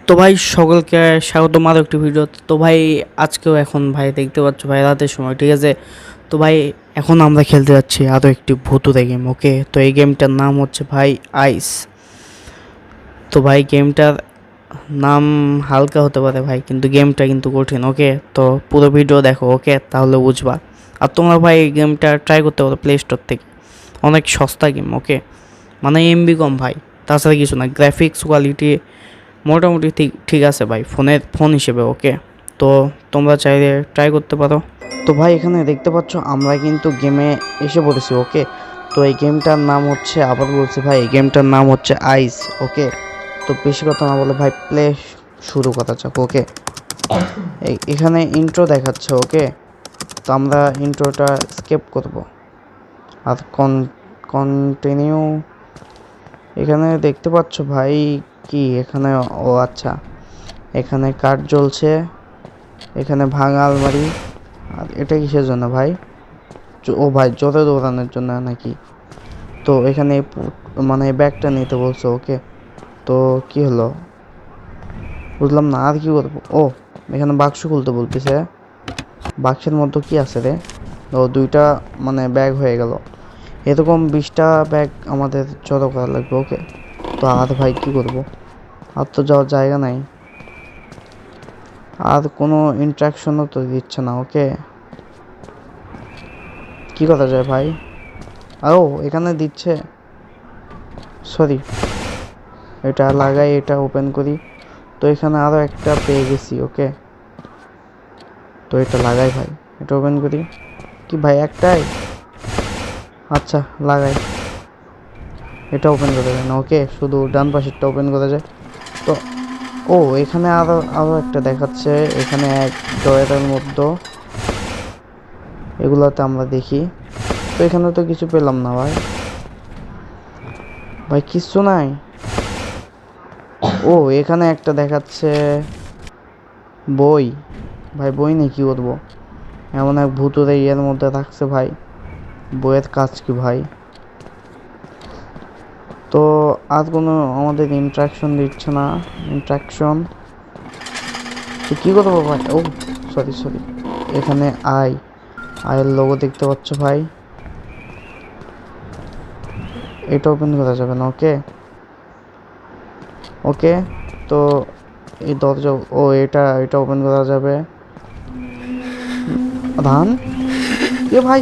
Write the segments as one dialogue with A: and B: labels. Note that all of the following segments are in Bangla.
A: তো ভাই সকলকে স্বাগতম আরও একটি ভিডিও। তো ভাই আজকেও এখন ভাই দেখতে পাচ্ছ ভাই রাতের সময়, ঠিক আছে। তো ভাই এখন আমরা খেলতে যাচ্ছি আরও একটি ভুতুড়ে গেম। ওকে, তো এই গেমটার নাম হচ্ছে ভাই আইস। তো ভাই গেমটার নাম হালকা হতে পারে ভাই, কিন্তু গেমটা কিন্তু কঠিন। ওকে, তো পুরো ভিডিও দেখো, ওকে, তাহলে বুঝবা। আর তোমরা ভাই এই গেমটা ট্রাই করতে পারো প্লে স্টোর থেকে, অনেক সস্তা গেম। ওকে, মানে এমবি কম ভাই, তাছাড়া কিছু না। গ্রাফিক্স কোয়ালিটি মোটামুটি ঠিক ঠিক আছে ভাই, ফোন হিসেবে। ওকে, তো তোমরা চাইলে ট্রাই করতে পারো। তো ভাই এখানে দেখতে পাচ্ছ আমরা কিন্তু গেমে এসে পড়েছি। ওকে, তো এই গেমটার নাম হচ্ছে, আবার বলছি ভাই, এই গেমটার নাম হচ্ছে আইস। ওকে, তো বেশি কথা না বলে ভাই প্লে শুরু করা যাক। ওকে, এখানে ইন্ট্রো দেখাচ্ছে। ওকে, তো আমরা ইন্ট্রোটা স্কিপ করব আর কন্টিনিউ। এখানে দেখতে পাচ্ছ ভাই কি এখানে, ও আচ্ছা, এখানে কাঠ জ্বলছে, এখানে ভাঙা আলমারি। আর এটা কিসের জন্য ভাই? ও ভাই জোরে দৌড়ানোর জন্য নাকি? তো এখানে মানে ব্যাগটা নিতে বলছো। ওকে, তো কি হলো বুঝলাম না, আর কি করবো? ও, এখানে বাক্স খুলতে বলতেছে। বাক্সের মধ্যে কি আছে রে? ও, দুইটা মানে ব্যাগ হয়ে গেল। এরকম 20টা ব্যাগ আমাদের জড়ো করা লাগবে। ওকে, তো আর ভাই কি করবো? আর তো যাওয়ার জায়গা নাই, আর কোনো ইন্ট্রাকশনও তো দিচ্ছে না। ওকে, কি করা যায় ভাই? ও, এখানে দিচ্ছে, সরি, এটা লাগাই, এটা ওপেন করি। তো এখানে আরও একটা পেয়ে গেছি। ওকে, তো এটা লাগাই ভাই, এটা ওপেন করি। কি ভাই, একটাই? আচ্ছা, লাগাই, এটা ওপেন করা যায় না। ওকে, শুধু ডান পাশেরটা ওপেন করা যায়। তো ও, এখানে আরও আরও একটা দেখাচ্ছে, এখানে এক ড্রয়ারের মধ্যে, এগুলাতে আমরা দেখি। তো এখানে তো কিছু পেলাম না ভাই, ভাই কিচ্ছু নাই। ও, এখানে একটা দেখাচ্ছে বই। ভাই বই নিয়ে কি করবো? এমন এক ভূতুরে ইয়ের মধ্যে থাকছে ভাই, বইয়ের কাজ কি ভাই? তো আর কোনো আমাদের ইন্ট্রাকশন দিচ্ছে না। ইন্ট্রাকশন তো কী করবো ভাই? ও সরি সরি, এখানে আয়ের লোগো দেখতে পাচ্ছ ভাই, এটা ওপেন করা যাবে না। ওকে ওকে, তো এই দরজা, ও এটা এটা ওপেন করা যাবে। ধান, ভাই,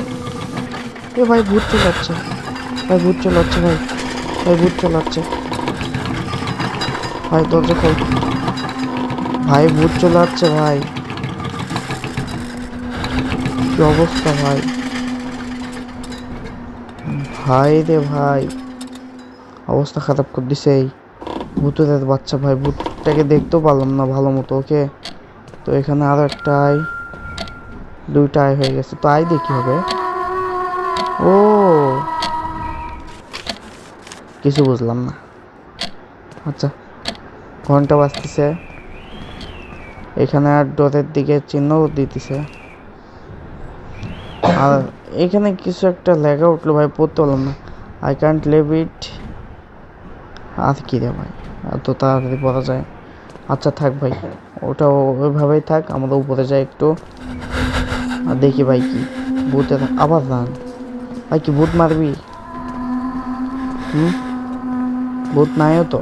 A: ভাই ভূত চলে যাচ্ছে, ভাই ভূত চলে যাচ্ছে, ভাই ভাই ভূত চলে যাচ্ছে, ভাই দরজা খোল, ভাই ভূত চলে যাচ্ছে, ভাই কি অবস্থা ভাই, ভাই রে ভাই, অবস্থা খারাপ করে দিছে এই ভূতের বাচ্চা। ভাই ভূতটাকে দেখতেও পারলাম না ভালো মতো। ওকে, তো এখানে আরো একটা আই, দুইটা আই হয়ে গেছে। তো আই দিয়ে কি হবে? ও, কিছু বুঝলাম না। আচ্ছা, ঘন্টা বাজতেছে, এখানে আর ডোরের দিকে চিহ্ন দিতেছে। আর এখানে কিছু একটা লেখা উঠলো ভাই, পড়তে পারলাম না। I can't leave it. আর কি রে ভাই, এত তাড়াতাড়ি পড়া যায়? আচ্ছা থাক ভাই, ওটা ওইভাবেই থাক, আমরা উপরে যাই একটু আর দেখি ভাই কি ভূতের আবার রান। ভাই কি ভূত মারবি? ভূত নাইও তো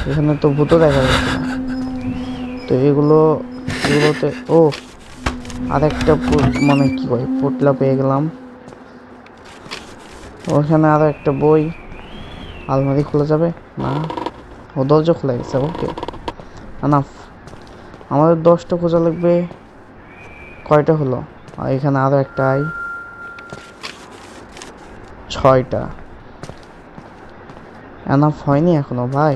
A: এখানে, তো ভূতও দেখা যাচ্ছে না। তো এগুলোতে ও, আর একটা মানে কি ভাই পোটলা পেয়ে গেলাম। ওখানে আরো একটা বই। আলমারি খোলা যাবে না? ও, দরজা খোলা গেছে। ওকে, আনাফ। আমাদের 10টা খোঁজা লাগবে। কয়টা হলো? আর এখানে আরো একটা আই, 6টা। এনাফ হয়নি এখনো ভাই,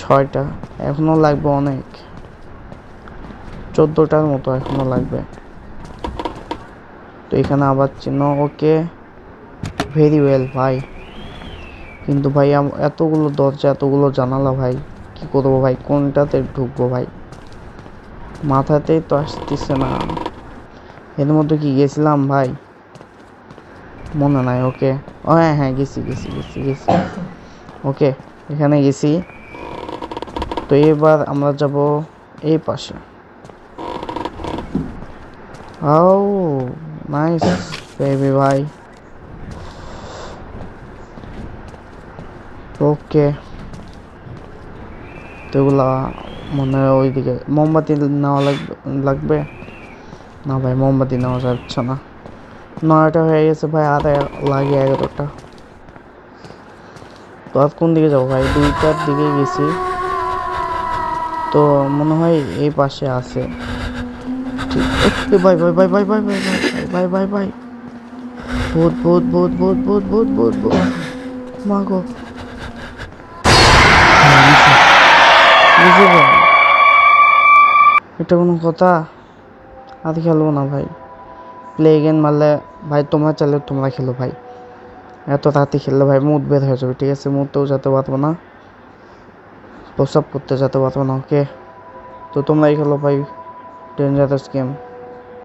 A: 6টা এখনো লাগবে, অনেক, 14টার মতো এখনো লাগবে। তো এখানে আবার চিহ্ন। ওকে, ভেরি ওয়েল ভাই। কিন্তু ভাই এতগুলো দরজা, এতগুলো জানালা ভাই, কি করবো ভাই? কোনটাতে ঢুকবো ভাই? মাথাতেই তো আসতেছে না। এর মধ্যে কি গেছিলাম ভাই? মনে নাই। ওকে, ও হ্যাঁ হ্যাঁ, গেছি গেছি গেছি গেছি। ওকে, এখানে গেছি। তো এবার আমরা যাব এই পাশে। ও নাইস বেবি ভাই, ওকে। তো এগুলা মনে হয় ওইদিকে মোমবাতি নেওয়া লাগবে না ভাই, মোমবাতি নেওয়া যাচ্ছে না। 9টা হয়ে গেছে ভাই, আধা লাগে 11টা। তো আজ কোন দিকে যাবো ভাই? 2টার দিকে গেছি, তো মনে হয় এই পাশে আছে। ভাই ভাই ভাই ভাই ভাই ভাই ভাই ভাই ভাই ভাই, ভূত ভূত ভূত ভূত ভূত ভূত ভূত ভূত, মা গো। বুঝে ভাই, এটা কোনো কথা? আর খেলবো না ভাই। প্লে গেম মারলে ভাই তোমরা চাইলে তোমরা খেলো ভাই, এত রাতে খেললে ভাই মুড বের হয়ে যাবে, ঠিক আছে? মুডতেও যেতে পারবো না, প্রসাব করতে যেতে পারবো না, ওকে? তো তোমরাই খেলো ভাই, ডেঞ্জারাস গেম।